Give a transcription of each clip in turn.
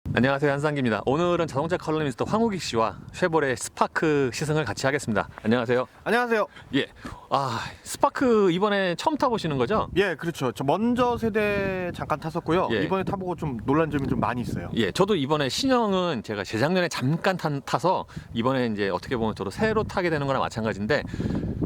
안녕하세요, 한상기입니다. 오늘은 자동차 칼럼니스트 황우익 씨와 쉐보레 스파크 시승을 같이 하겠습니다. 안녕하세요. 안녕하세요. 예, 스파크 이번에 처음 타보시는 거죠? 예, 그렇죠. 저 먼저 세대 잠깐 탔었고요. 예. 이번에 타보고 좀 놀란 점이 좀 많이 있어요. 예, 저도 이번에 신형은 제가 재작년에 잠깐 타서 이번에 이제 어떻게 보면 저도 새로 타게 되는 거랑 마찬가지인데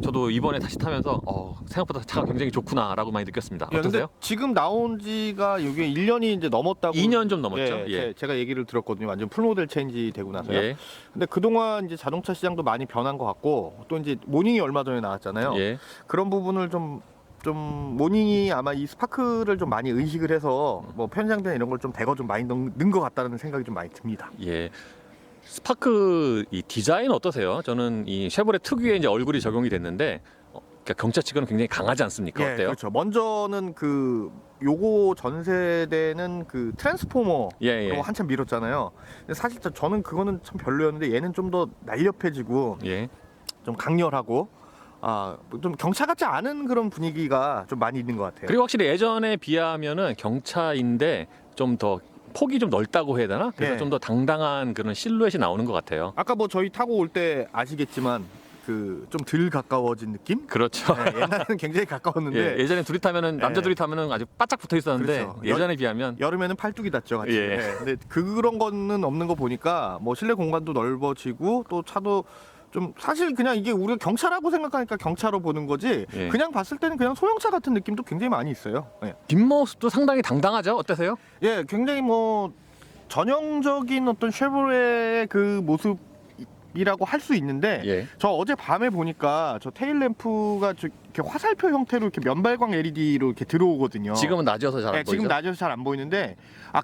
저도 이번에 다시 타면서 생각보다 차가 굉장히 좋구나라고 많이 느꼈습니다. 예, 어떠세요? 근데 지금 나온 지가 이게 1년이 이제 넘었다고. 2년 좀 넘었죠. 예, 제가 얘기를 들었거든요. 완전 풀모델 체인지 되고 나서요. 예. 근데 그동안 이제 자동차 시장도 많이 변한 것 같고 또 이제 모닝이 얼마 전에 나왔잖아요. 예. 그런 부분을 좀 모닝이 아마 이 스파크를 좀 많이 의식을 해서 뭐 편향된 이런 걸 좀 배거 좀 많이 넣은 것 같다는 생각이 좀 많이 듭니다. 예. 스파크 이 디자인 어떠세요? 저는 이 쉐보레 특유의 이제 얼굴이 적용이 됐는데 그러니까 경차 측은 굉장히 강하지 않습니까? 예, 어때요? 그렇죠. 먼저는 요거 전 세대는 트랜스포머 예. 그거 한참 밀었잖아요. 근데 사실 저는 그거는 참 별로였는데 얘는 좀 더 날렵해지고 예. 좀 강렬하고 좀 경차 같지 않은 그런 분위기가 좀 많이 있는 것 같아요. 그리고 확실히 예전에 비하면은 경차인데 좀 더 폭이 좀 넓다고 해야 되나? 그래서 예. 좀 더 당당한 그런 실루엣이 나오는 것 같아요. 아까 뭐 저희 타고 올 때 아시겠지만 좀 덜 가까워진 느낌? 그렇죠. 네, 옛날에는 굉장히 가까웠는데 예전에 둘이 타면은 남자 예. 둘이 타면은 아주 바짝 붙어 있었는데 그렇죠. 예전에 비하면 여름에는 팔뚝이 닿죠, 같이. 예. 네, 근데 그런 거는 없는 거 보니까 뭐 실내 공간도 넓어지고 또 차도 좀 사실 그냥 이게 우리가 경차라고 생각하니까 경차로 보는 거지 예. 그냥 봤을 때는 그냥 소형차 같은 느낌도 굉장히 많이 있어요. 예, 뒷모습도 상당히 당당하죠. 어떠세요? 예, 굉장히 뭐 전형적인 어떤 쉐보레의 그 모습이라고 할 수 있는데 예. 저 어제 밤에 보니까 저 테일 램프가 이렇게 화살표 형태로 이렇게 면발광 LED로 이렇게 들어오거든요. 지금은 낮아서 잘 안 네, 보이죠. 지금 낮아서 잘 안 보이는데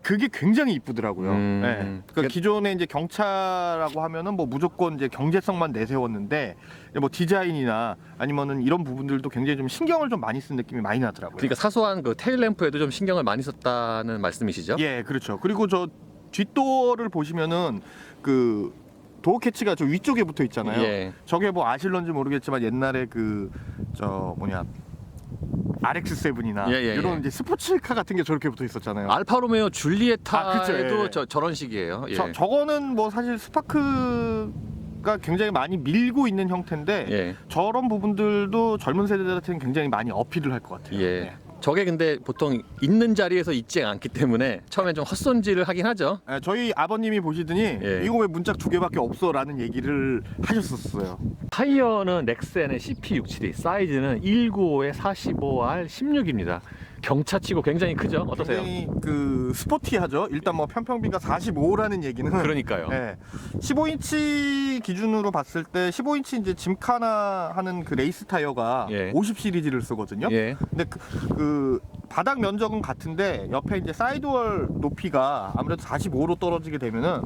그게 굉장히 이쁘더라고요. 네. 그러니까 기존에 이제 경차라고 하면은 뭐 무조건 이제 경제성만 내세웠는데 뭐 디자인이나 아니면은 이런 부분들도 굉장히 좀 신경을 좀 많이 쓴 느낌이 많이 나더라고요. 그러니까 사소한 그 테일 램프에도 좀 신경을 많이 썼다는 말씀이시죠? 예, 그렇죠. 그리고 저 뒷도어를 보시면은 도어 캐치가 저 위쪽에 붙어 있잖아요. 예. 저게 뭐 아실런지 모르겠지만 옛날에 RX7이나 예. 이런 이제 스포츠카 같은 게 저렇게 붙어 있었잖아요. 알파 로메오 줄리에타에도 그쵸, 예. 저런 식이에요. 예. 저거는 뭐 사실 스파크가 굉장히 많이 밀고 있는 형태인데 예. 저런 부분들도 젊은 세대들한테는 굉장히 많이 어필을 할 것 같아요. 예. 네. 저게 근데 보통 있는 자리에서 있지 않기 때문에 처음에 좀 헛손질을 하긴 하죠. 저희 아버님이 보시더니 예. 이거 왜 문짝 2개밖에 없어라는 얘기를 하셨었어요. 타이어는 넥센의 CP67이 사이즈는 195에 45R 16입니다. 경차치고 굉장히 크죠? 어떠세요? 굉장히 스포티하죠. 일단 뭐 편평비가 45라는 얘기는 그러니까요. 네. 15인치 기준으로 봤을 때 15인치 이제 짐카나 하는 레이스 타이어가 예. 50 시리즈를 쓰거든요. 예. 근데 바닥 면적은 같은데 옆에 이제 사이드월 높이가 아무래도 45로 떨어지게 되면은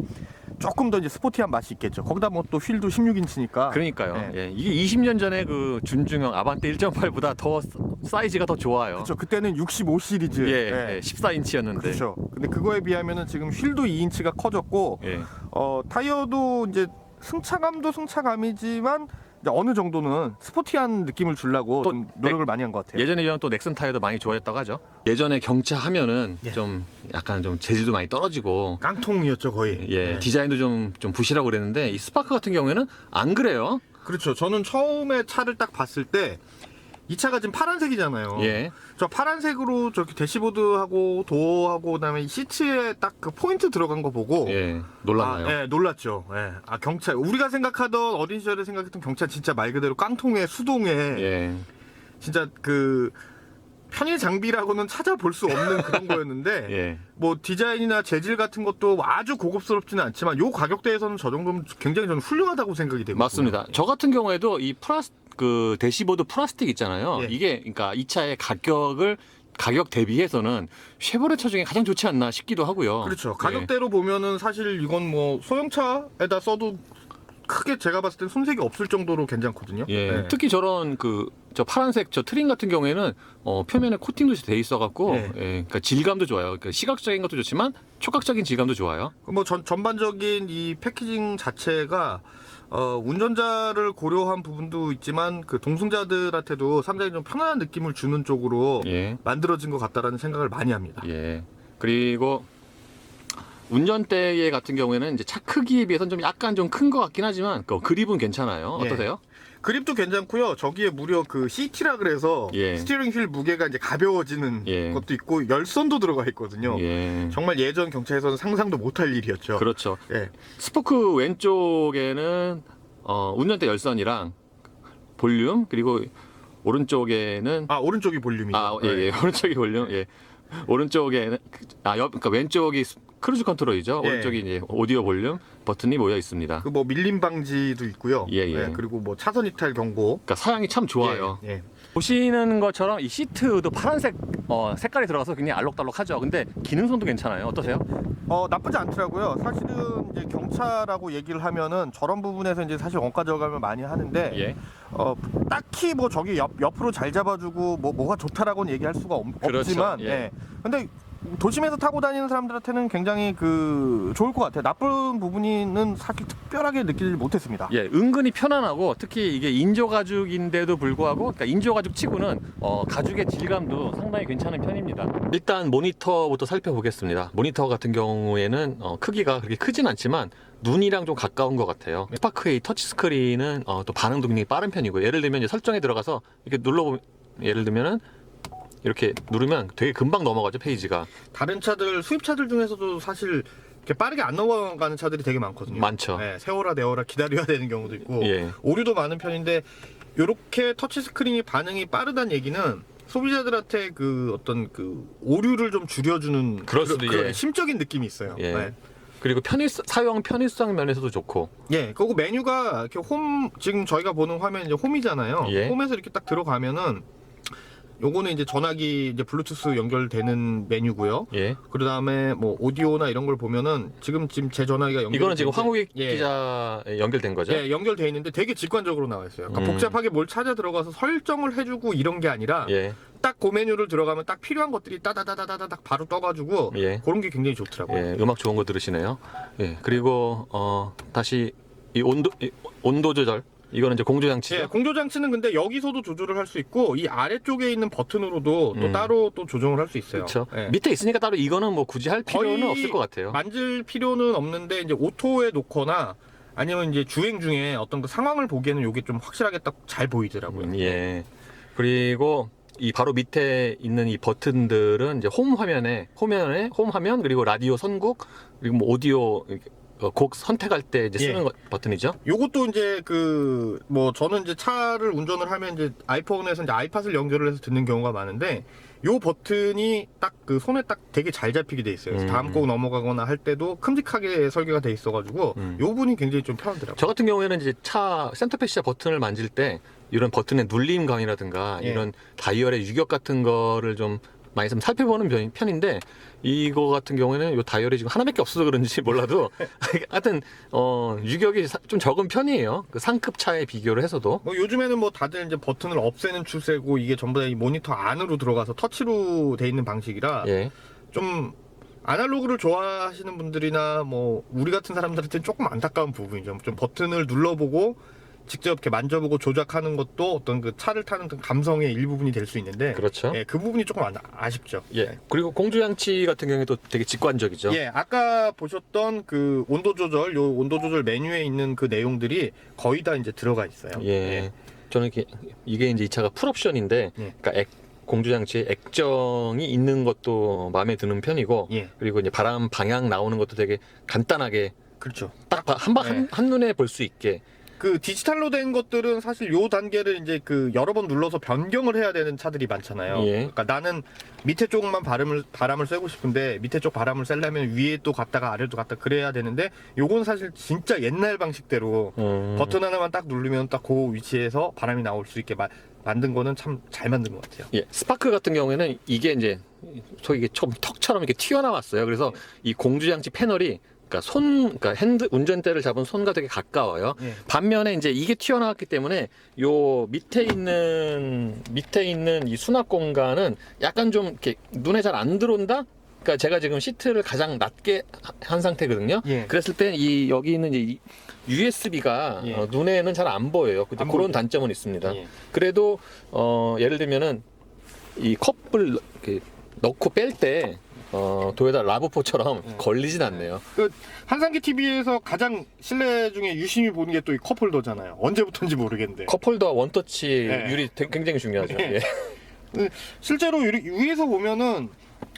조금 더 이제 스포티한 맛이 있겠죠. 거기다 뭐 또 휠도 16인치니까. 그러니까요. 네. 예. 이게 20년 전에 그 준중형 아반떼 1.8보다 더 사이즈가 더 좋아요. 그렇죠. 그때는 65 시리즈. 예. 14인치였는데. 그렇죠. 근데 그거에 비하면은 지금 휠도 2인치가 커졌고 예. 타이어도 이제 승차감도 승차감이지만 이제 어느 정도는 스포티한 느낌을 주려고 또 좀 노력을 많이 한 것 같아요. 예전에 비하면 또 넥슨 타이어도 많이 좋아졌다고 하죠. 예전에 경차 하면은 예. 좀 약간 좀 재질도 많이 떨어지고 깡통이었죠 거의. 예, 디자인도 좀 부실하고 그랬는데 이 스파크 같은 경우에는 안 그래요. 그렇죠. 저는 처음에 차를 딱 봤을 때 이 차가 지금 파란색이잖아요. 예. 저 파란색으로 저렇게 대시보드하고 도어하고 그다음에 이 시트에 딱 그 포인트 들어간 거 보고 예. 놀랐나요? 예, 놀랐죠. 예. 경차 우리가 생각하던 어린 시절에 생각했던 경차 진짜 말 그대로 깡통에 수동에 예. 진짜 편의 장비라고는 찾아볼 수 없는 그런 거였는데 예. 뭐 디자인이나 재질 같은 것도 아주 고급스럽지는 않지만 요 가격대에서는 저 정도면 굉장히 저는 훌륭하다고 생각이 되거든요. 맞습니다. 저 같은 경우에도 이 대시보드 플라스틱 있잖아요. 예. 이게 그러니까 이 차의 가격 대비해서는 쉐보레 차 중에 가장 좋지 않나 싶기도 하고요. 그렇죠. 가격대로 보면은 사실 이건 뭐 소형차에다 써도 크게 제가 봤을 땐 손색이 없을 정도로 괜찮거든요. 예. 네. 특히 저런 저 파란색 저 트림 같은 경우에는 표면에 코팅도 돼 있어갖고 예. 그러니까 질감도 좋아요. 그러니까 시각적인 것도 좋지만 촉각적인 질감도 좋아요. 뭐 전반적인 이 패키징 자체가 운전자를 고려한 부분도 있지만 동승자들한테도 상당히 좀 편안한 느낌을 주는 쪽으로 예. 만들어진 것 같다라는 생각을 많이 합니다. 예. 그리고 운전대 같은 경우에는 이제 차 크기에 비해서는 좀 약간 좀 큰 것 같긴 하지만 그 그립은 괜찮아요. 예. 어떠세요? 그립도 괜찮고요. 저기에 무려 그 CT라 그래서 예. 스티어링 휠 무게가 이제 가벼워지는 예. 것도 있고 열선도 들어가 있거든요. 예. 정말 예전 경차에서는 상상도 못할 일이었죠. 그렇죠. 예. 스포크 왼쪽에는 운전대 열선이랑 볼륨 그리고 오른쪽에는 아 오른쪽이 볼륨이죠. 예. 오른쪽이 볼륨. 예. 오른쪽에는 그러니까 왼쪽이 크루즈 컨트롤이죠. 예. 오른쪽이 이제 오디오 볼륨 버튼이 모여 있습니다. 그 뭐 밀림 방지도 있고요. 예, 예. 그리고 뭐 차선 이탈 경고. 그러니까 사양이 참 좋아요. 예. 보시는 것처럼 이 시트도 파란색 색깔이 들어가서 굉장히 알록달록하죠. 근데 기능성도 괜찮아요. 어떠세요? 나쁘지 않더라고요. 사실은 이제 경차라고 얘기를 하면은 저런 부분에서 이제 사실 원가 절감을 많이 하는데 예. 딱히 뭐 저기 옆으로 잘 잡아주고 뭐가 좋다라고는 얘기할 수가 그렇죠. 없지만 예. 예. 근데 도심에서 타고 다니는 사람들한테는 굉장히 좋을 것 같아요. 나쁜 부분은 사실 특별하게 느끼지 못했습니다. 예, 은근히 편안하고 특히 이게 인조 가죽인데도 불구하고 그러니까 인조 가죽 치고는 가죽의 질감도 상당히 괜찮은 편입니다. 일단 모니터부터 살펴보겠습니다. 모니터 같은 경우에는 크기가 그렇게 크진 않지만 눈이랑 좀 가까운 것 같아요. 스파크의 터치 스크린은 또 반응도 굉장히 빠른 편이고 예를 들면 이제 설정에 들어가서 이렇게 눌러보면 예를 들면은 이렇게 누르면 되게 금방 넘어가죠 페이지가. 다른 차들 수입차들 중에서도 사실 이렇게 빠르게 안 넘어가는 차들이 되게 많거든요. 많죠. 네, 세워라 내워라 기다려야 되는 경우도 있고 예. 오류도 많은 편인데 이렇게 터치 스크린이 반응이 빠르다는 얘기는 소비자들한테 그 어떤 그 오류를 좀 줄여주는 그럴 수도, 그런 예. 심적인 느낌이 있어요. 예. 네. 그리고 사용 편의성 면에서도 좋고. 예, 그리고 메뉴가 이렇게 지금 저희가 보는 화면 이제 홈이잖아요. 예. 홈에서 이렇게 딱 들어가면은 요거는 이제 전화기 이제 블루투스 연결되는 메뉴고요. 예. 그 다음에 뭐 오디오나 이런 걸 보면은 지금 제 전화기가 연결. 이거는 지금 황우익 예. 기자에 연결된 거죠? 예, 연결돼 있는데 되게 직관적으로 나와 있어요. 그러니까 복잡하게 뭘 찾아 들어가서 설정을 해주고 이런 게 아니라 예. 딱 그 메뉴를 들어가면 딱 필요한 것들이 따다다다다닥 바로 떠가지고 예. 그런 게 굉장히 좋더라고요. 예, 음악 좋은 거 들으시네요. 예, 그리고 다시 이 온도 조절 이거는 이제 공조 장치죠. 예, 공조 장치는 근데 여기서도 조절을 할 수 있고 이 아래쪽에 있는 버튼으로도 또 음. 따로 또 조정을 할 수 있어요. 그렇죠. 예. 밑에 있으니까 따로 이거는 뭐 굳이 할 필요는 거의 없을 것 같아요. 만질 필요는 없는데 이제 오토에 놓거나 아니면 이제 주행 중에 어떤 그 상황을 보기에는 이게 좀 확실하게 딱 잘 보이더라고요. 예. 그리고 이 바로 밑에 있는 이 버튼들은 이제 홈 화면에 홈 화면 그리고 라디오 선곡 그리고 뭐 오디오 곡 선택할 때 이제 쓰는 예. 버튼이죠. 요것도 이제 뭐 저는 이제 차를 운전을 하면 이제 아이폰에서 이제 아이팟을 연결을 해서 듣는 경우가 많은데 요 버튼이 딱 그 손에 딱 되게 잘 잡히게 돼 있어요. 그래서 다음 곡 넘어가거나 할 때도 큼직하게 설계가 돼 있어가지고 요 부분이 굉장히 좀 편하더라고요. 저 같은 경우에는 이제 차 센터페시아 버튼을 만질 때 이런 버튼의 눌림감이라든가 예. 이런 다이얼의 유격 같은 거를 좀 많이 좀 살펴보는 편인데 이거 같은 경우에는 이 다이얼이 지금 하나밖에 없어서 그런지 몰라도 하여튼 유격이 좀 적은 편이에요. 그 상급 차에 비교를 해서도. 뭐 요즘에는 뭐 다들 이제 버튼을 없애는 추세고 이게 전부 다 이 모니터 안으로 들어가서 터치로 돼 있는 방식이라 예. 좀 아날로그를 좋아하시는 분들이나 뭐 우리 같은 사람들한테는 조금 안타까운 부분이죠. 좀 버튼을 눌러보고 직접 이렇게 만져보고 조작하는 것도 어떤 그 차를 타는 그 감성의 일부분이 될 수 있는데 그렇죠. 예, 그 부분이 조금 아쉽죠. 예. 그리고 공조 장치 같은 경우에도 되게 직관적이죠. 예, 아까 보셨던 그 온도 조절, 요 온도 조절 메뉴에 있는 그 내용들이 거의 다 이제 들어가 있어요. 예. 저는 이게 이제 이 차가 풀옵션인데, 예. 그러니까 공조 장치에 액정이 있는 것도 마음에 드는 편이고, 예. 그리고 이제 바람 방향 나오는 것도 되게 간단하게 그렇죠. 딱 네. 한눈에 볼 수 있게. 그 디지털로 된 것들은 사실 요 단계를 이제 그 여러 번 눌러서 변경을 해야 되는 차들이 많잖아요. 예. 그러니까 나는 밑에 쪽만 바람을 쐬고 싶은데 밑에 쪽 바람을 쐬려면 위에 또 갔다가 아래도 갔다 그래야 되는데 요건 사실 진짜 옛날 방식대로 버튼 하나만 딱 누르면 딱 그 위치에서 바람이 나올 수 있게 만든 거는 참 잘 만든 것 같아요. 예. 스파크 같은 경우에는 이게 이제 소위 이게 턱처럼 이렇게 튀어나왔어요. 그래서 이 공조 장치 패널이 그러니까 운전대를 잡은 손과 되게 가까워요. 예. 반면에 이제 이게 튀어나왔기 때문에 요 밑에 있는 이 수납 공간은 약간 좀 이렇게 눈에 잘 안 들어온다. 그러니까 제가 지금 시트를 가장 낮게 한 상태거든요. 예. 그랬을 때 여기 있는 이제 USB가 예. 눈에는 잘 안 보여요. 근데 안 그런 보이죠. 단점은 있습니다. 예. 그래도 예를 들면은 이 컵을 이렇게 넣고 뺄 때 도요타 라브4처럼 걸리진 않네요. 그 한상기 TV에서 가장 실내 중에 유심히 보는 게 또 이 컵홀더잖아요. 언제부터인지 모르겠는데. 컵홀더 원터치 네. 유리 굉장히 중요하죠. 네. 예. 실제로 위에서 보면은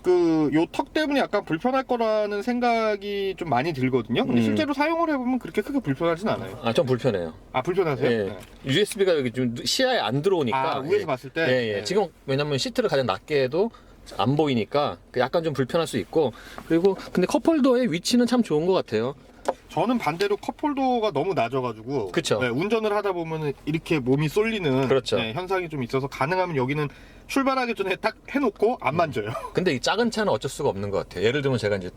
그 요 턱 때문에 약간 불편할 거라는 생각이 좀 많이 들거든요. 근데 실제로 사용을 해보면 그렇게 크게 불편하진 않아요. 아, 좀 불편해요. 아, 불편하세요? 예. 네. USB가 여기 좀 시야에 안 들어오니까. 아, 위에서 예. 봤을 때? 예, 예. 네. 지금 왜냐면 시트를 가장 낮게 해도 안 보이니까 약간 좀 불편할 수 있고, 그리고 근데 컵홀더의 위치는 참 좋은 것 같아요. 저는 반대로 컵홀더가 너무 낮아가지고 그쵸. 네, 운전을 하다 보면 이렇게 몸이 쏠리는 그렇죠. 네, 현상이 좀 있어서 가능하면 여기는 출발하기 전에 딱 해놓고 안 만져요. 근데 이 작은 차는 어쩔 수가 없는 것 같아요. 예를 들면 제가 이제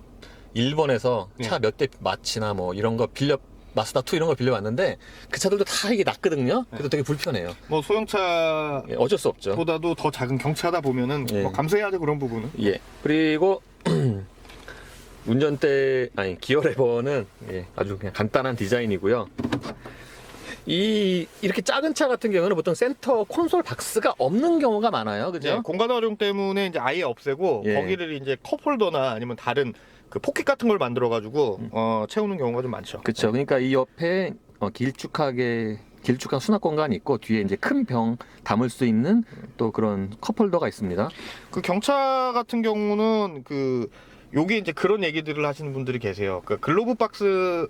일본에서 네. 차 몇 대 마치나 뭐 이런 거 마스다2 이런 거 빌려왔는데 그 차들도 다 이게 낮거든요. 그래서 되게 불편해요. 뭐 소형차보다도 예, 어쩔 수 없죠. 더 작은 경차다 보면은 예. 뭐 감수해야죠, 그런 부분은. 예. 그리고 운전대 기어 레버는 아주 그냥 간단한 디자인이고요. 이렇게 작은 차 같은 경우는 보통 센터 콘솔 박스가 없는 경우가 많아요. 그죠? 네, 공간 활용 때문에 이제 아예 없애고 예. 거기를 이제 컵홀더나 아니면 다른 그 포켓 같은 걸 만들어 가지고 채우는 경우가 좀 많죠. 그렇죠. 그러니까 이 옆에 길쭉한 수납 공간이 있고 뒤에 이제 큰 병 담을 수 있는 또 그런 컵홀더가 있습니다. 그 경차 같은 경우는 그 요게 이제 그런 얘기들을 하시는 분들이 계세요. 그 글로브 박스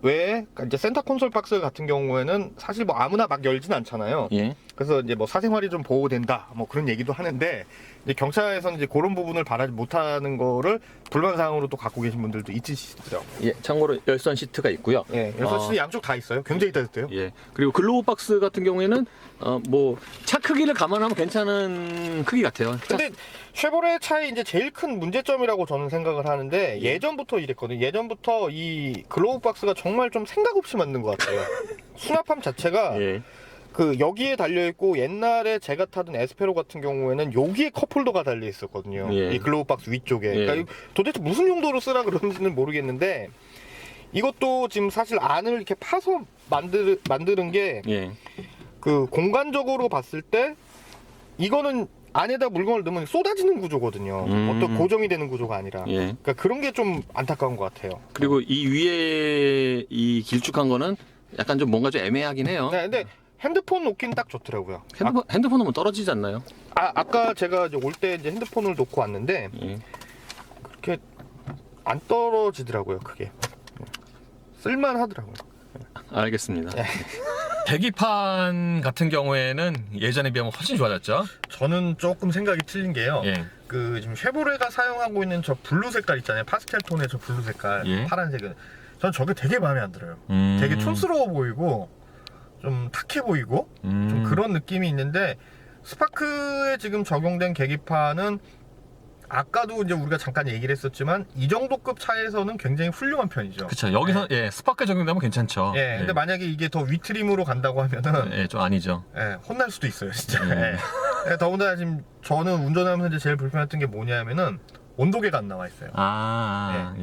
외에 이제 센터 콘솔 박스 같은 경우에는 사실 뭐 아무나 막 열진 않잖아요. 예. 그래서 이제 뭐 사생활이 좀 보호된다 뭐 그런 얘기도 하는데 이제 경차에서는 이제 그런 부분을 바라지 못하는 거를 불만사항으로 또 갖고 계신 분들도 있으시더라고요. 예. 참고로 열선 시트가 있고요. 예, 그래서 시트 양쪽 다 있어요. 굉장히 따뜻해요. 예. 그리고 글로브 박스 같은 경우에는 뭐 차 크기를 감안하면 괜찮은 크기 같아요. 근데 쉐보레 차의 이제 제일 큰 문제점이라고 저는 생각을 하는데 예전부터 이랬거든요. 예전부터 이 글로브 박스가 정말 좀 생각 없이 만든 것 같아요. 수납함 자체가 예. 그 여기에 달려 있고 옛날에 제가 타던 에스페로 같은 경우에는 여기에 컵홀더가 달려 있었거든요. 예. 이 글로브 박스 위쪽에. 예. 그러니까 도대체 무슨 용도로 쓰라 그러는지는 모르겠는데 이것도 지금 사실 안을 이렇게 파서 만드는 게 예. 그 공간적으로 봤을 때 이거는 안에다 물건을 넣으면 쏟아지는 구조거든요. 어떤 고정이 되는 구조가 아니라. 예. 그러니까 그런 게 좀 안타까운 것 같아요. 그리고 이 위에 이 길쭉한 거는 약간 좀 뭔가 좀 애매하긴 해요. 네, 근데 핸드폰 놓기는 딱 좋더라고요. 핸드폰은 뭐 떨어지지 않나요? 아까 제가 올 때 이제 핸드폰을 놓고 왔는데 예. 그렇게 안 떨어지더라고요, 그게. 쓸만하더라고요. 알겠습니다. 계기판 같은 경우에는 예전에 비하면 훨씬 좋아졌죠? 저는 조금 생각이 틀린 게요. 예. 그 지금 쉐보레가 사용하고 있는 저 블루 색깔 있잖아요. 파스텔 톤의 저 블루 색깔, 예. 파란색은. 전 저게 되게 마음에 안 들어요. 음. 되게 촌스러워 보이고 좀 탁해 보이고 좀 그런 느낌이 있는데 스파크에 지금 적용된 계기판은 아까도 이제 우리가 잠깐 얘기를 했었지만 이 정도급 차에서는 굉장히 훌륭한 편이죠. 그쵸. 여기서 스파크 적용되면 괜찮죠. 예, 근데 만약에 이게 더 위트림으로 간다고 하면은 좀 아니죠. 혼날 수도 있어요, 진짜. 예. 예, 더군다나 지금 저는 운전하면서 이제 제일 불편했던 게 뭐냐면은 온도계가 안 나와 있어요.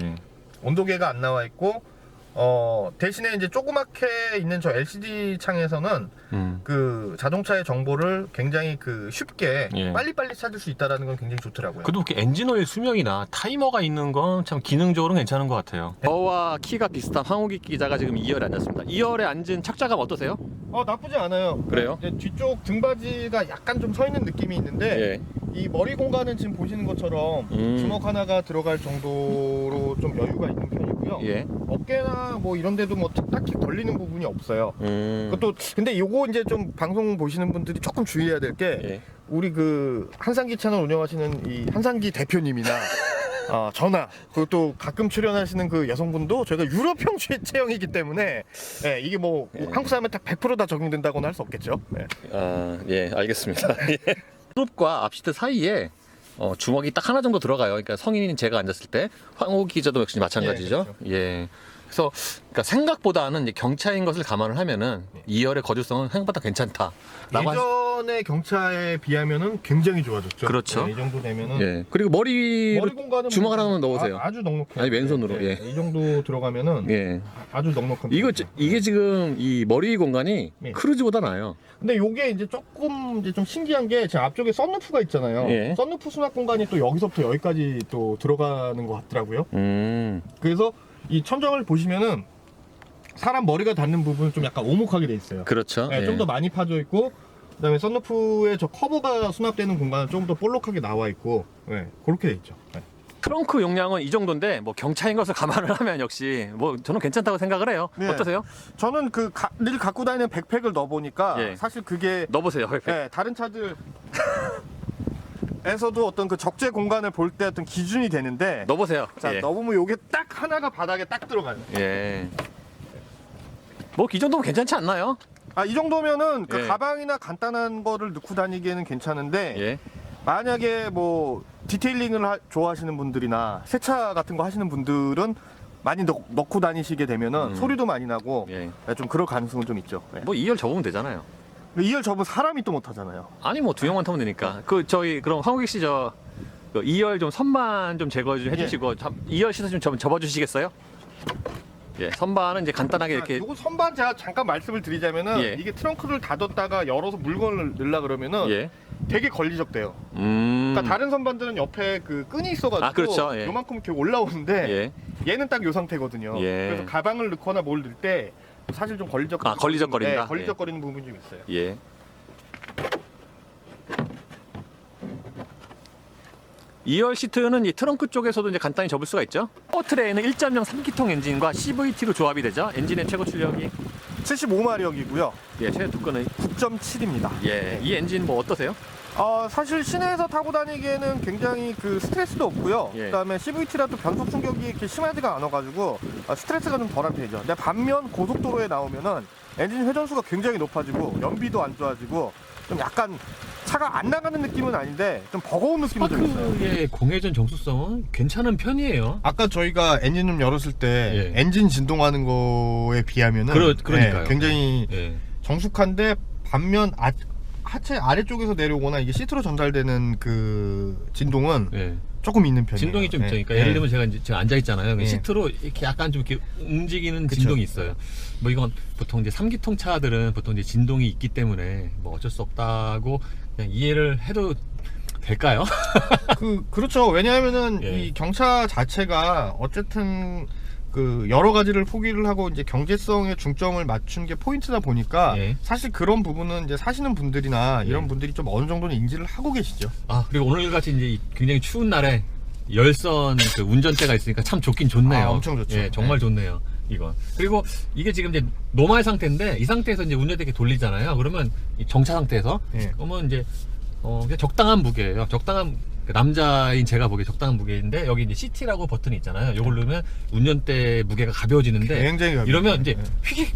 예. 온도계가 안 나와 있고 대신에 이제 조그맣게 있는 저 LCD 창에서는 그 자동차의 정보를 굉장히 그 쉽게 예. 빨리빨리 찾을 수 있다는 건 굉장히 좋더라고요. 그래도 이렇게 엔진오일 수명이나 타이머가 있는 건 참 기능적으로 괜찮은 것 같아요. 저와 키가 비슷한 황우기 기자가 지금 2열에 앉았습니다. 2열에 앉은 착자감 어떠세요? 나쁘지 않아요. 그래요? 이제 뒤쪽 등받이가 약간 좀 서 있는 느낌이 있는데 예. 이 머리 공간은 지금 보시는 것처럼 주먹 하나가 들어갈 정도로 좀 여유가 있는 편이고요. 예. 어깨나 뭐 이런 데도 뭐 딱히 걸리는 부분이 없어요. 그것도 근데 요거 이제 좀 방송 보시는 분들이 조금 주의해야 될 게 예. 우리 그 한상기 채널 운영하시는 이 한상기 대표님이나 저나 그것도 가끔 출연하시는 그 여성분도 저희가 유럽형 체형이기 때문에 이게 뭐 한국 사람한테 100% 다 적용된다고는 할 수 없겠죠. 알겠습니다. 무릎과 앞시트 사이에 주먹이 딱 하나 정도 들어가요. 그러니까 성인인 제가 앉았을 때 황우기 기자도 역시 마찬가지죠. 예, 그렇죠. 그래서 그러니까 생각보다는 이제 경차인 것을 감안을 하면은 2열의 거주성은 생각보다 괜찮다. 예전의 경차에 비하면은 굉장히 좋아졌죠. 그렇죠. 이 정도 되면은 예. 그리고 머리 공간은 주먹 하나만 넣으세요. 아주 넉넉해요. 아니, 왼손으로. 예. 이 정도 들어가면은 예. 아주 넉넉한. 이게 지금 이 머리 공간이 예. 크루즈보다 나아요. 근데 요게 이제 조금 이제 좀 신기한 게 제 앞쪽에 썬루프가 있잖아요. 예. 썬루프 수납 공간이 또 여기서부터 여기까지 또 들어가는 것 같더라고요. 그래서 이 천정을 보시면은 사람 머리가 닿는 부분은 좀 약간 오목하게 돼 있어요. 그렇죠. 네, 예. 좀 더 많이 파져 있고, 그다음에 썬루프에 저 커버가 수납되는 공간은 좀 더 볼록하게 나와 있고, 네, 그렇게 돼 있죠. 네. 트렁크 용량은 이 정도인데 뭐 경차인 것을 감안을 하면 역시 뭐 저는 괜찮다고 생각을 해요. 네. 어떠세요? 저는 늘 갖고 다니는 백팩을 넣어 보니까 예. 사실 그게 넣어보세요. 네, 다른 차들 에서도 어떤 그 적재 공간을 볼 때 어떤 기준이 되는데, 넣어보세요. 자, 예. 넣어보면 요게 딱 하나가 바닥에 딱 들어가요. 예. 뭐 이 정도면 괜찮지 않나요? 이 정도면은 그 예. 가방이나 간단한 거를 넣고 다니기에는 괜찮은데, 예. 만약에 뭐 디테일링을 좋아하시는 분들이나 세차 같은 거 하시는 분들은 많이 넣고 다니시게 되면은 소리도 많이 나고 예. 좀 그럴 가능성은 좀 있죠. 네. 뭐 2열 접으면 되잖아요. 2열 접은 사람이 또 못 하잖아요. 아니 뭐 두 명만 타면 되니까. 그 저희 그럼 황우기 씨 저 2열 좀 선반 좀 제거 좀 해주시고 2열 시트 좀 접어주시겠어요? 예, 선반은 이제 간단하게 이렇게. 요거 선반 제가 잠깐 말씀을 드리자면은 예. 이게 트렁크를 닫았다가 열어서 물건을 넣으려 그러면은 예. 되게 걸리적대요. 그러니까 다른 선반들은 옆에 그 끈이 있어가지고 그렇죠. 예. 요만큼 이렇게 올라오는데 예. 얘는 딱 요 상태거든요. 예. 그래서 가방을 넣거나 뭘 넣을 때 사실 좀 걸리적거린다? 네, 걸리적거리는 부분이 좀 있어요. 예. 이열 시트는 이 트렁크 쪽에서도 이제 간단히 접을 수가 있죠. 파워트레인은 1.0 3기통 엔진과 CVT로 조합이 되죠. 엔진의 최고 출력이 75마력이고요. 예, 최대 토크는 9.7입니다. 예. 이 엔진 뭐 어떠세요? 사실 시내에서 타고 다니기에는 굉장히 그 스트레스도 없고요. 예. 그다음에 CVT라도 변속 충격이 이렇게 심하지가 않아가지고 스트레스가 좀 덜한 편이죠. 근데 반면 고속도로에 나오면은 엔진 회전수가 굉장히 높아지고 연비도 안 좋아지고 좀 약간 차가 안 나가는 느낌은 아닌데 좀 버거운 느낌도 좀 있어요. 스파크의 공회전 정수성은 괜찮은 편이에요. 아까 저희가 엔진룸 열었을 때 예. 엔진 진동하는 거에 비하면은 그러니까요. 굉장히 예. 정숙한데 반면 하체 아래쪽에서 내려오거나 이게 시트로 전달되는 그 진동은 예. 조금 있는 편이에요. 진동이 좀 있죠. 그러니까 예. 예를 들면 제가 이제 제가 앉아 있잖아요. 예. 시트로 이렇게 약간 좀 이렇게 움직이는 그쵸. 진동이 있어요. 뭐 이건 보통 이제 3기통 차들은 보통 이제 진동이 있기 때문에 뭐 어쩔 수 없다고 그냥 이해를 해도 될까요? 그렇죠. 왜냐하면은 예. 이 경차 자체가 어쨌든 그 여러 가지를 포기를 하고 이제 경제성에 중점을 맞춘 게 포인트다 보니까 예. 사실 그런 부분은 이제 사시는 분들이나 이런 예. 분들이 좀 어느 정도는 인지를 하고 계시죠. 그리고 오늘 같이 이제 굉장히 추운 날에 열선 그 운전대가 있으니까 참 좋긴 좋네요. 엄청 좋죠. 예, 정말 네. 좋네요. 이거. 그리고 이게 지금 이제 노말 상태인데 이 상태에서 이제 운전대 이렇게 돌리잖아요. 그러면 이 정차 상태에서 예. 그러면 이제 그냥 적당한 무게예요. 적당한 그 남자인 제가 보기에 적당한 무게인데 여기 이제 CT라고 버튼이 있잖아요. 이걸 누르면 운전대 무게가 가벼워지는데 굉장히 가벼워요. 이러면 이제 예. 휙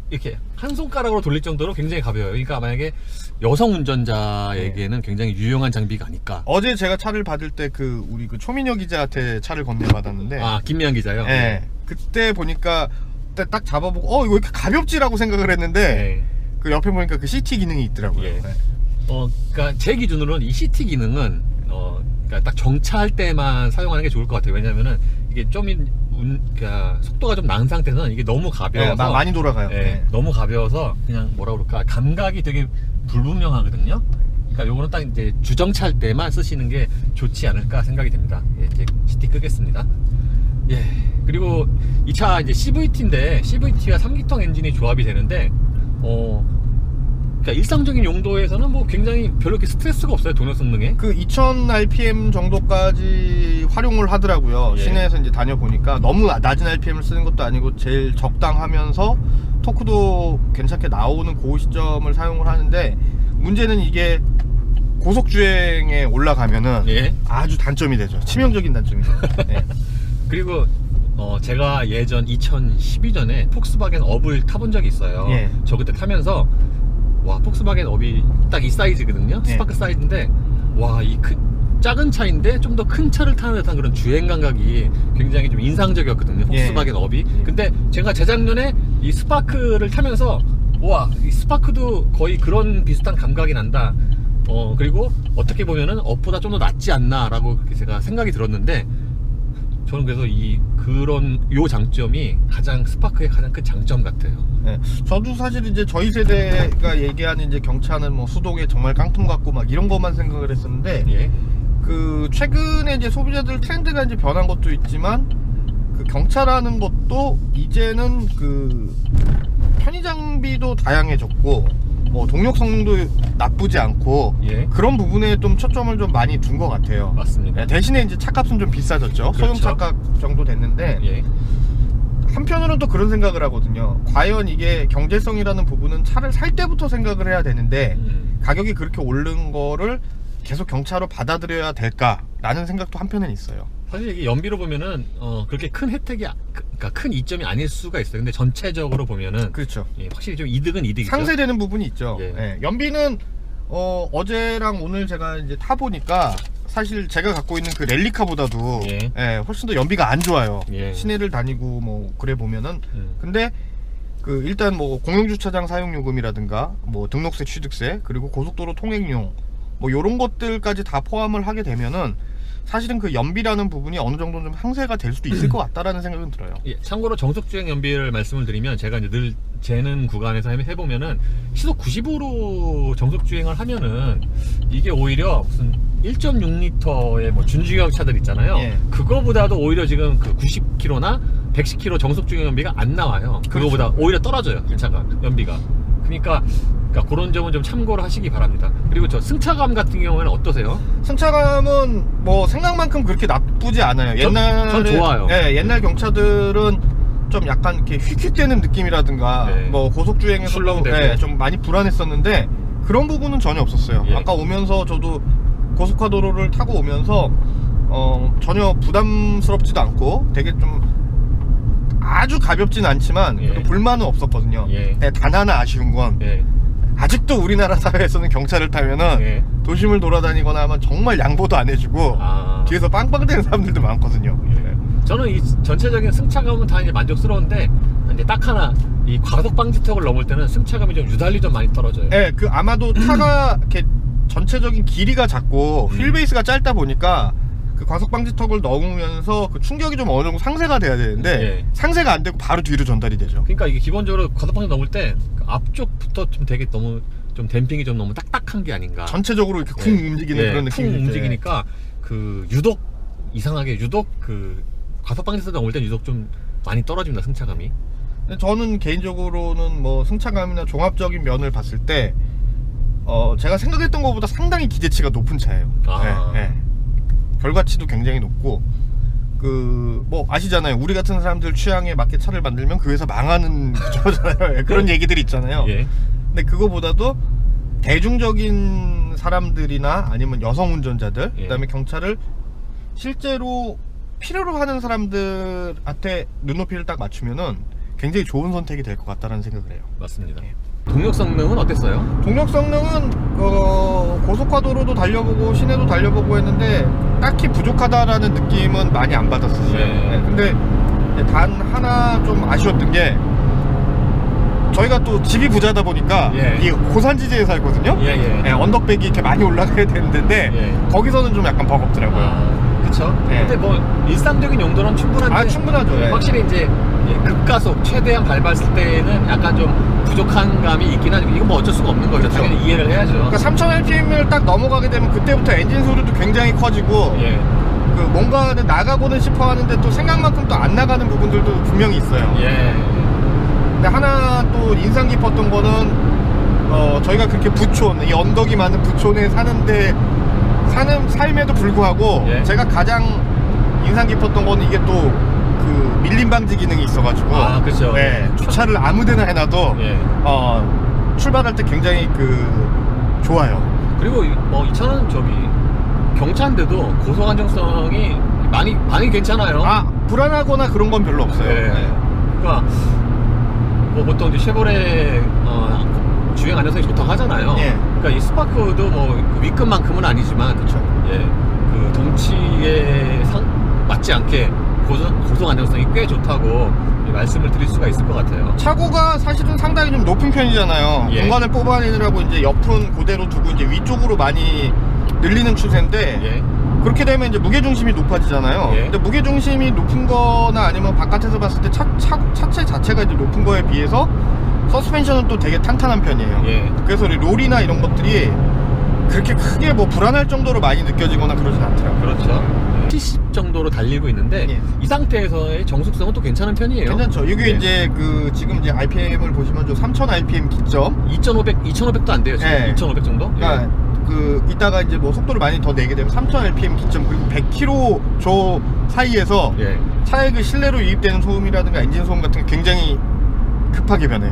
이렇게 한 손가락으로 돌릴 정도로 굉장히 가벼워요. 그러니까 만약에 여성 운전자에게는 굉장히 유용한 장비가 아닐까. 어제 제가 차를 받을 때 우리 초민혁 기자한테 차를 건네받았는데 김미양 기자요? 예. 그때 보니까 그때 딱 잡아보고 이거 왜 이렇게 가볍지라고 생각을 했는데 네. 그 옆에 보니까 그 CT 기능이 있더라고요. 예. 네. 그러니까 제 기준으로는 이 CT 기능은 그러니까 딱 정차할 때만 사용하는 게 좋을 것 같아요. 왜냐면은 이게 좀 그러니까 속도가 좀 난 상태는 이게 너무 가벼워서 많이 돌아가요. 예, 네. 너무 가벼워서 그냥 뭐라 그럴까 감각이 되게 불분명하거든요. 그러니까 요거는 딱 이제 주정차할 때만 쓰시는 게 좋지 않을까 생각이 됩니다. 예, 이제 CT 끄겠습니다. 예. 그리고 이 차 이제 CVT인데 CVT와 3기통 엔진이 조합이 되는데 그러니까 일상적인 용도에서는 뭐 굉장히 별로 이렇게 스트레스가 없어요. 동력 성능에. 그 2000 RPM 정도까지 활용을 하더라고요. 예. 시내에서 이제 다녀보니까 너무 낮은 RPM을 쓰는 것도 아니고 제일 적당하면서 토크도 괜찮게 나오는 그 시점을 사용을 하는데 문제는 이게 고속주행에 올라가면은 예. 아주 단점이 되죠. 치명적인 단점이죠. 예. 그리고 제가 예전 2012년에 폭스바겐 업을 타본 적이 있어요. 예. 저 그때 타면서 와 폭스바겐 업이 딱 이 사이즈거든요. 예. 스파크 사이즈인데 와 작은 차인데 좀 더 큰 차를 타는 듯한 그런 주행 감각이 굉장히 좀 인상적이었거든요. 예. 폭스바겐 업이. 근데 제가 재작년에 이 스파크를 타면서 와, 이 스파크도 거의 그런 비슷한 감각이 난다. 그리고 어떻게 보면은 업보다 좀 더 낫지 않나라고 그렇게 제가 생각이 들었는데, 저는 그래서 그런 요 장점이 가장 스파크의 가장 큰 장점 같아요. 네. 저도 사실 이제 저희 세대가 얘기하는 이제 경차는 뭐 수동에 정말 깡통 같고 막 이런 것만 생각을 했었는데, 예. 그 최근에 이제 소비자들 트렌드가 이제 변한 것도 있지만, 그 경차라는 것도 이제는 그 편의 장비도 다양해졌고, 뭐 동력 성능도 나쁘지 않고, 예. 그런 부분에 좀 초점을 좀 많이 둔 것 같아요. 맞습니다. 네, 대신에 이제 차값은 좀 비싸졌죠. 그렇죠. 소형 차값 정도 됐는데, 예. 한편으로는 또 그런 생각을 하거든요. 과연 이게 경제성이라는 부분은 차를 살 때부터 생각을 해야 되는데, 가격이 그렇게 오른 거를 계속 경차로 받아들여야 될까라는 생각도 한편엔 있어요. 사실 이게 연비로 보면은 그렇게 큰 혜택이 그러니까 큰 이점이 아닐 수가 있어요. 근데 전체적으로 보면은 그렇죠. 예, 확실히 좀 이득은 이득이죠. 상쇄되는 부분이 있죠. 예. 예, 연비는 어제랑 오늘 제가 이제 타 보니까 사실 제가 갖고 있는 그 랠리카보다도 예. 예, 훨씬 더 연비가 안 좋아요. 예. 시내를 다니고 뭐 그래 보면은 근데 그 일단 뭐 공용주차장 사용 요금이라든가 뭐 등록세, 취득세, 그리고 고속도로 통행료 뭐 요런 것들까지 다 포함을 하게 되면은 사실은 그 연비라는 부분이 어느 정도 좀 상쇄가 될 수도 있을 것 같다라는 생각은 들어요. 예, 참고로 정속주행 연비를 말씀을 드리면, 제가 이제 늘 재는 구간에서 해보면은 시속 90으로 정속주행을 하면은 이게 오히려 무슨 1.6L의 뭐 준중형 차들 있잖아요. 예. 그거보다도 오히려 지금 그 90km나 110km 정속주행 연비가 안 나와요. 그렇죠. 그거보다 오히려 떨어져요, 이 차가 연비가. 그러니까 그런 점은 좀 참고를 하시기 바랍니다. 그리고 저 승차감 같은 경우에는 어떠세요? 승차감은 뭐 생각만큼 그렇게 나쁘지 않아요. 전 좋아요. 예, 옛날 경차들은 좀 약간 이렇게 휙휙대는 느낌이라든가 네. 뭐 고속주행에서도 출렁대고. 예, 좀 많이 불안했었는데 그런 부분은 전혀 없었어요. 예. 아까 오면서 저도 고속화도로를 타고 오면서 전혀 부담스럽지도 않고 되게 좀 아주 가볍진 않지만 예. 불만은 없었거든요. 예. 예, 단 하나 아쉬운 건 예. 아직도 우리나라 사회에서는 경차를 타면은 예. 도심을 돌아다니거나 하면 정말 양보도 안 해주고 아. 뒤에서 빵빵대는 사람들도 많거든요. 예. 저는 이 전체적인 승차감은 다 이제 만족스러운데, 이제 딱 하나 이 과속 방지턱을 넘을 때는 승차감이 좀 유달리 좀 많이 떨어져요. 예, 그 아마도 차가 이렇게 전체적인 길이가 작고 휠베이스가 짧다 보니까 그 과속 방지턱을 넘으면서 그 충격이 좀 어느 정도 상쇄가 돼야 되는데 예. 상쇄가 안 되고 바로 뒤로 전달이 되죠. 그러니까 이게 기본적으로 과속 방지턱 넘을 때그 앞쪽부터 좀 되게 너무 좀 댐핑이 좀 너무 딱딱한 게 아닌가. 전체적으로 이렇게 쿵 움직이는 그런 쿵 느낌이 움직이니까 그 유독 이상하게 그 과속 방지턱 넘을 땐 유독 좀 많이 떨어집니다, 승차감이. 저는 개인적으로는 뭐 승차감이나 종합적인 면을 봤을 때 제가 생각했던 것보다 상당히 기대치가 높은 차예요. 아. 예, 예. 결과치도 굉장히 높고 그 뭐 아시잖아요. 우리 같은 사람들 취향에 맞게 차를 만들면 그 회사 망하는 거잖아요. 그런 얘기들이 있잖아요. 예. 근데 그거보다도 대중적인 사람들이나 아니면 여성 운전자들, 예. 그다음에 경차를 실제로 필요로 하는 사람들한테 눈높이를 딱 맞추면은 굉장히 좋은 선택이 될 것 같다는 생각을 해요. 맞습니다. 동력 성능은 어땠어요? 동력 성능은 고속화도로도 달려보고 시내도 달려보고 했는데 딱히 부족하다라는 느낌은 많이 안 받았어요. 네. 근데 단 하나 좀 아쉬웠던 게 저희가 또 집이 부자다 보니까 예. 이 고산지대에 살거든요. 예. 예, 언덕백이 이렇게 많이 올라가야 되는데 예. 거기서는 좀 약간 버겁더라고요. 아, 그쵸? 예. 근데 뭐 일상적인 용도는 충분한데, 아, 충분하죠. 예. 확실히 이제 급가속 최대한 밟았을 때는 약간 좀 부족한 감이 있긴 하지만 이건 뭐 어쩔 수가 없는 거죠. 그쵸. 당연히 이해를 해야죠. 그러니까 3000rpm을 딱 넘어가게 되면 그때부터 엔진 소리도 굉장히 커지고 예. 그 뭔가는 나가고는 싶어 하는데 또 생각만큼 또 안 나가는 부분들도 분명히 있어요. 예. 근데 하나 또 인상 깊었던 거는 저희가 그렇게 부촌, 이 언덕이 많은 부촌에 사는 삶에도 불구하고 예. 제가 가장 인상 깊었던 거는 이게 또 그 밀림 방지 기능이 있어가지고 아, 그쵸. 네, 주차를 아무데나 해놔도 예. 출발할 때 굉장히 그 좋아요. 그리고 이 차는 경차인데도 고속 안정성이 많이 괜찮아요. 아, 불안하거나 그런 건 별로 없어요. 예. 네. 그러니까 뭐 보통 이제 쉐보레 주행 안정성이 좋다고 하잖아요. 예. 그러니까 이 스파크도 뭐 위급만큼은 아니지만, 그쵸. 예. 그 덩치에 맞지 않게 고속 안정성이 꽤 좋다고 말씀을 드릴 수가 있을 것 같아요. 차고가 사실은 상당히 좀 높은 편이잖아요. 예. 공간을 뽑아내느라고 이제 옆은 그대로 두고 이제 위쪽으로 많이 늘리는 추세인데 예. 그렇게 되면 이제 무게중심이 높아지잖아요. 예. 근데 무게중심이 높은 거나 아니면 바깥에서 봤을 때 차체 자체가 이제 높은 거에 비해서 서스펜션은 또 되게 탄탄한 편이에요. 예. 그래서 롤이나 이런 것들이 그렇게 크게 뭐 불안할 정도로 많이 느껴지거나 그러진 않더라고요. 그렇죠. 70 정도로 달리고 있는데 예. 이 상태에서의 정숙성은 또 괜찮은 편이에요. 괜찮죠. 이게 예. 이제 그 지금 이제 RPM을 보시면 좀 3000 RPM 기점. 2500도 안 돼요. 지금 예. 2500 정도? 그러니까 그 이따가 이제 뭐 속도를 많이 더 내게 되면 3000 RPM 기점 그리고 100km 사이에서 예. 예. 차의 그 실내로 유입되는 소음이라든가 엔진 소음 같은 게 굉장히 급하게 변해요.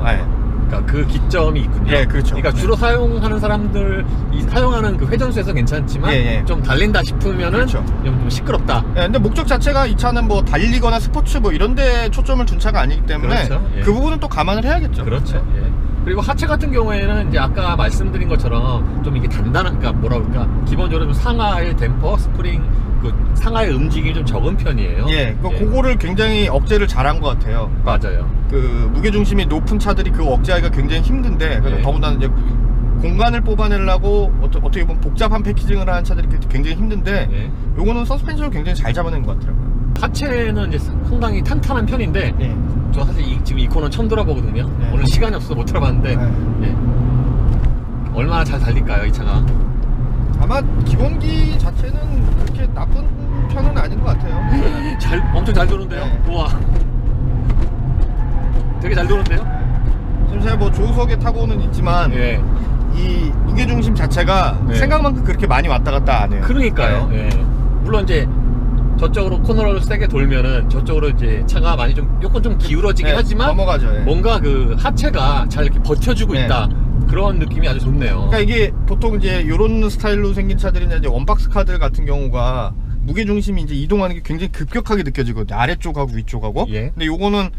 네. 그러니까 그 기점이 있군요. 예, 그렇죠. 그러니까 주로 사용하는 사람들 사용하는 그 회전수에서 괜찮지만 예, 예. 좀 달린다 싶으면은 그렇죠. 좀 시끄럽다. 네, 근데 목적 자체가 이 차는 뭐 달리거나 스포츠 뭐 이런 데 초점을 둔 차가 아니기 때문에 그렇죠. 예. 그 부분은 또 감안을 해야겠죠. 그렇죠. 예. 그리고 하체 같은 경우에는 이제 아까 말씀드린 것처럼 좀 이게 단단한, 그러니까 뭐라 그럴까, 기본적으로 좀 상하의 댐퍼, 스프링, 그 상하의 움직임이 좀 적은 편이에요. 예, 그거를 굉장히 억제를 잘한 것 같아요. 맞아요. 그 무게중심이 높은 차들이 그 억제하기가 굉장히 힘든데 예. 더군다나 이제 공간을 뽑아내려고 어떻게 보면 복잡한 패키징을 하는 차들이 굉장히 힘든데 예. 요거는 서스펜션을 굉장히 잘 잡아낸 것 같더라고요. 하체는 이제 상당히 탄탄한 편인데 예. 저 사실 지금 이 코너는 처음 들어보거든요. 네. 오늘 시간이 없어서 못 들어봤는데 네. 예. 얼마나 잘 달릴까요, 이 차가? 아마 기본기 자체는 그렇게 나쁜 편은 아닌 것 같아요. 엄청 잘 도는데요? 네. 우와. 되게 잘 도는데요? 지금 제가 뭐 조수석에 타고는 있지만 예. 이 무게중심 자체가 네. 생각만큼 그렇게 많이 왔다 갔다 안 해요. 그러니까요. 네. 예. 물론 이제 저쪽으로 코너를 세게 돌면은 저쪽으로 이제 차가 많이 좀 조금 좀 기울어지긴 네, 하지만 넘어가죠. 예. 뭔가 그 하체가 잘 이렇게 버텨주고 네. 있다. 그런 느낌이 아주 좋네요. 그러니까 이게 보통 이제 이런 스타일로 생긴 차들이나 이제 원박스 카들 같은 경우가 무게중심이 이제 이동하는 게 굉장히 급격하게 느껴지거든요. 아래쪽하고 위쪽하고. 예. 근데 요거는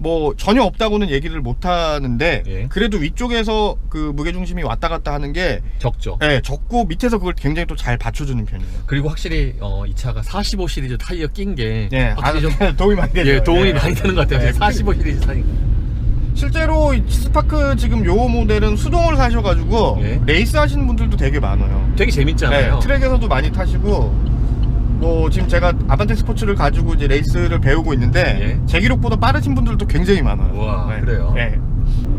뭐 전혀 없다고는 얘기를 못 하는데 예. 그래도 위쪽에서 그 무게중심이 왔다 갔다 하는 게 적죠. 예, 적고 밑에서 그걸 굉장히 또 잘 받쳐주는 편이에요. 그리고 확실히 이 차가 45 시리즈 타이어 낀 게 예, 확실히 좀 도움이 많이 되죠. 예, 도움이 예. 많이 되는 것 같아요. 예. 45 시리즈 타니까. 실제로 이 스파크 지금 요 모델은 수동을 사셔가지고 예. 레이스 하시는 분들도 되게 많아요. 되게 재밌잖아요. 네, 트랙에서도 많이 타시고 뭐 지금 제가 아반떼 스포츠를 가지고 이제 레이스를 배우고 있는데 예. 제 기록보다 빠르신 분들도 굉장히 많아요. 우와, 네. 그래요? 네.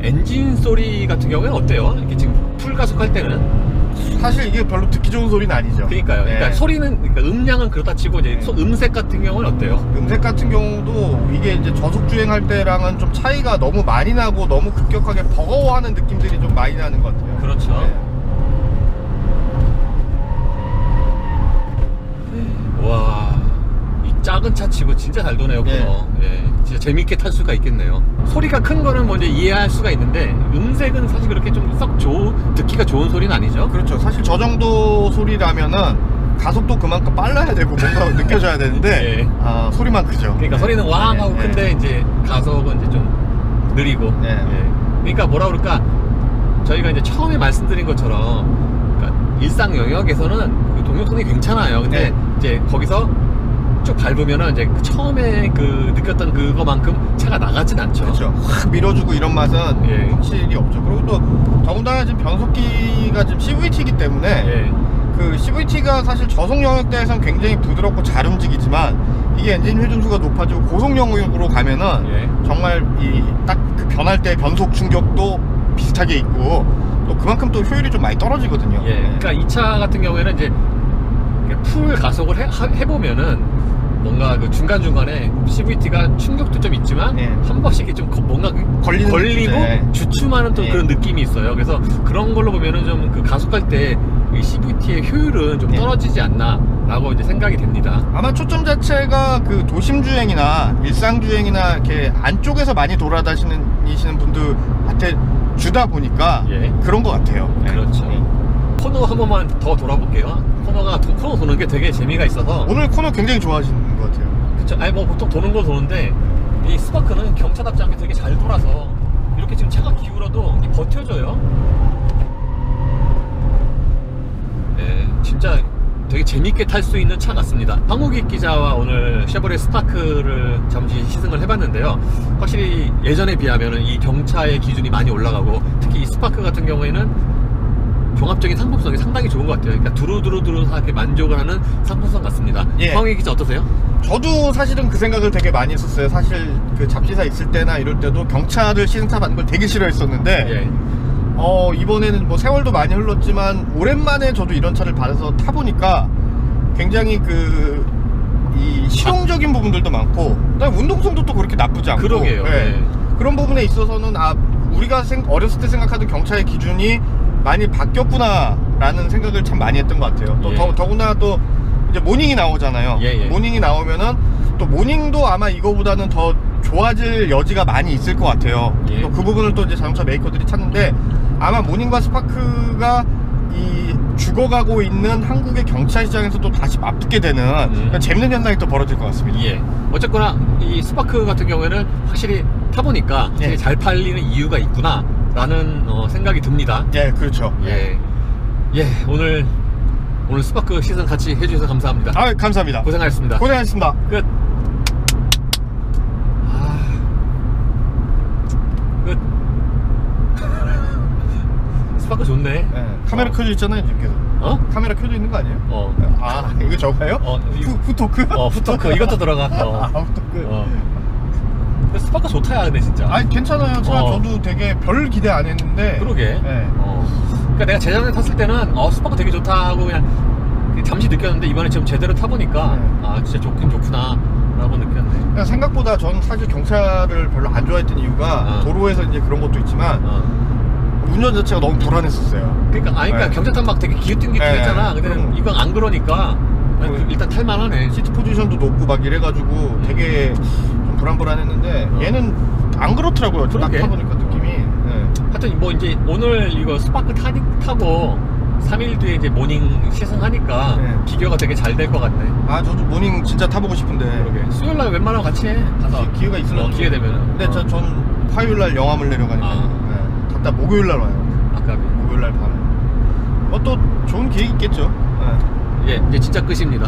엔진 소리 같은 경우에는 어때요? 이렇게 지금 풀 가속할 때는? 사실 이게 별로 듣기 좋은 소리는 아니죠. 그러니까요. 네. 그러니까 소리는, 그러니까 음량은 그렇다 치고 이제 네. 음색 같은 경우는 어때요? 음색 같은 경우도 이게 이제 저속 주행할 때랑은 좀 차이가 너무 많이 나고 너무 급격하게 버거워하는 느낌들이 좀 많이 나는 것 같아요. 그렇죠. 네. 와, 이 작은 차 치고 진짜 잘 도네요, 네. 코너. 예, 진짜 재밌게 탈 수가 있겠네요. 소리가 큰 거는 먼저 이해할 수가 있는데 음색은 사실 그렇게 좀 썩 듣기가 좋은 소리는 아니죠? 그렇죠. 사실 저 정도 소리라면은 가속도 그만큼 빨라야 되고 뭔가 느껴져야 되는데 예. 소리만 크죠. 그러니까 소리는 왕 하고 네. 큰데 이제 가속은 이제 좀 느리고. 네. 예. 그러니까 뭐라 그럴까, 저희가 이제 처음에 말씀드린 것처럼 그러니까 일상 영역에서는 그 동력선이 괜찮아요. 근데 네. 이제 거기서 쭉 밟으면은 이제 처음에 그 느꼈던 그거만큼 차가 나가진 않죠. 그렇죠. 확 밀어주고 이런 맛은 예. 확실히 없죠. 그리고 또 더군다나 지금 변속기가 지금 CVT이기 때문에 예. 그 CVT가 사실 저속 영역대에서는 굉장히 부드럽고 잘 움직이지만 이게 엔진 회전수가 높아지고 고속 영역으로 가면은 예. 정말 이 딱 그 변할 때 변속 충격도 비슷하게 있고 또 그만큼 또 효율이 좀 많이 떨어지거든요. 예. 그러니까 이 차 같은 경우에는 이제 풀 가속을 해보면은 뭔가 그 중간중간에 CVT가 충격도 좀 있지만 예. 한 번씩 좀 뭔가 걸리고 예. 주춤하는 또 예. 그런 느낌이 있어요. 그래서 그런 걸로 보면은 좀 그 가속할 때 이 CVT의 효율은 좀 예. 떨어지지 않나 라고 이제 생각이 됩니다. 아마 초점 자체가 그 도심 주행이나 일상 주행이나 이렇게 안쪽에서 많이 돌아다니시는 분들한테 주다 보니까 예. 그런 것 같아요. 네. 그렇죠. 코너 한 번만 더 돌아볼게요. 코너 도는 게 되게 재미가 있어서. 오늘 코너 굉장히 좋아하시는 것 같아요. 그쵸. 아니 뭐 보통 도는 건 도는데 이 스파크는 경차답지 않게 되게 잘 돌아서 이렇게 지금 차가 기울어도 이게 버텨줘요. 네, 진짜 되게 재밌게 탈 수 있는 차 같습니다. 황우기 기자와 오늘 쉐보레 스파크를 잠시 시승을 해봤는데요. 확실히 예전에 비하면 이 경차의 기준이 많이 올라가고 특히 이 스파크 같은 경우에는 종합적인 상품성이 상당히 좋은 것 같아요. 그러니까 두루두루두루하게 만족을 하는 상품성 같습니다. 예. 황우기 기자 어떠세요? 저도 사실은 그 생각을 되게 많이 했었어요. 사실 그 잡지사 있을 때나 이럴 때도 경차를 시승차 받는 걸 되게 싫어했었는데 예. 이번에는 뭐 세월도 많이 흘렀지만 오랜만에 저도 이런 차를 받아서 타보니까 굉장히 이 실용적인 부분들도 많고 그다음에 운동성도 또 그렇게 나쁘지 않고 그러게요. 예. 그런 부분에 있어서는 우리가 어렸을 때 생각하던 경차의 기준이 많이 바뀌었구나 라는 생각을 참 많이 했던 것 같아요. 또 예. 더구나 또 이제 모닝이 나오잖아요. 예. 모닝이 나오면은 또 모닝도 아마 이거보다는 더 좋아질 여지가 많이 있을 것 같아요. 예. 또 그 부분을 또 이제 자동차 메이커들이 찾는데 아마 모닝과 스파크가 이 죽어가고 있는 한국의 경차 시장에서도 다시 맞붙게 되는 재밌는 현상이 또 벌어질 것 같습니다. 예. 어쨌거나 이 스파크 같은 경우에는 확실히 타보니까 확실히 예. 잘 팔리는 이유가 있구나 라는 생각이 듭니다. 예, 그렇죠. 예. 예, 오늘 스파크 시승 같이 해주셔서 감사합니다. 감사합니다. 고생하셨습니다. 고생하셨습니다. 끝. 끝. 스파크 좋네. 예, 카메라 켜져 있잖아요, 지금 계속. 카메라 켜져 있는 거 아니에요? 이거 저거요? 후토크? 후토크 이것도 들어가. 후토크. 근데 스파크 좋다야, 근데 진짜. 괜찮아요. 저도 되게 별 기대 안 했는데. 그러게. 네. 그러니까 내가 재작년에 탔을 때는 스파크 되게 좋다 하고 그냥 잠시 느꼈는데 이번에 지금 제대로 타보니까 진짜 좋긴 좋구나 라고 느꼈네. 그냥 생각보다 저는 사실 경차를 별로 안 좋아했던 이유가 도로에서 이제 그런 것도 있지만 운전 자체가 너무 불안했었어요. 그러니까 경차탄 막 되게 기웃기웃했잖아. 근데 이건 안 그러니까 일단 탈만하네. 시트 포지션도 높고 막 이래가지고 되게 좀 불안했는데 얘는 안 그렇더라고요. 딱 그러게. 타보니까 느낌이. 하여튼 뭐 이제 오늘 이거 스파크 타고 3일 뒤에 이제 모닝 시승하니까 비교가 되게 잘 될 것 같네. 저도 모닝 진짜 타보고 싶은데. 그러게. 수요일날 웬만하면 같이 해. 가서 기회가 있으면 기회 되면은. 근데 전 화요일날 영암을 내려가니까 갔다 목요일날 와요. 아까 목요일날 밤에. 또 좋은 기회 있겠죠. 예, 이제 진짜 끝입니다.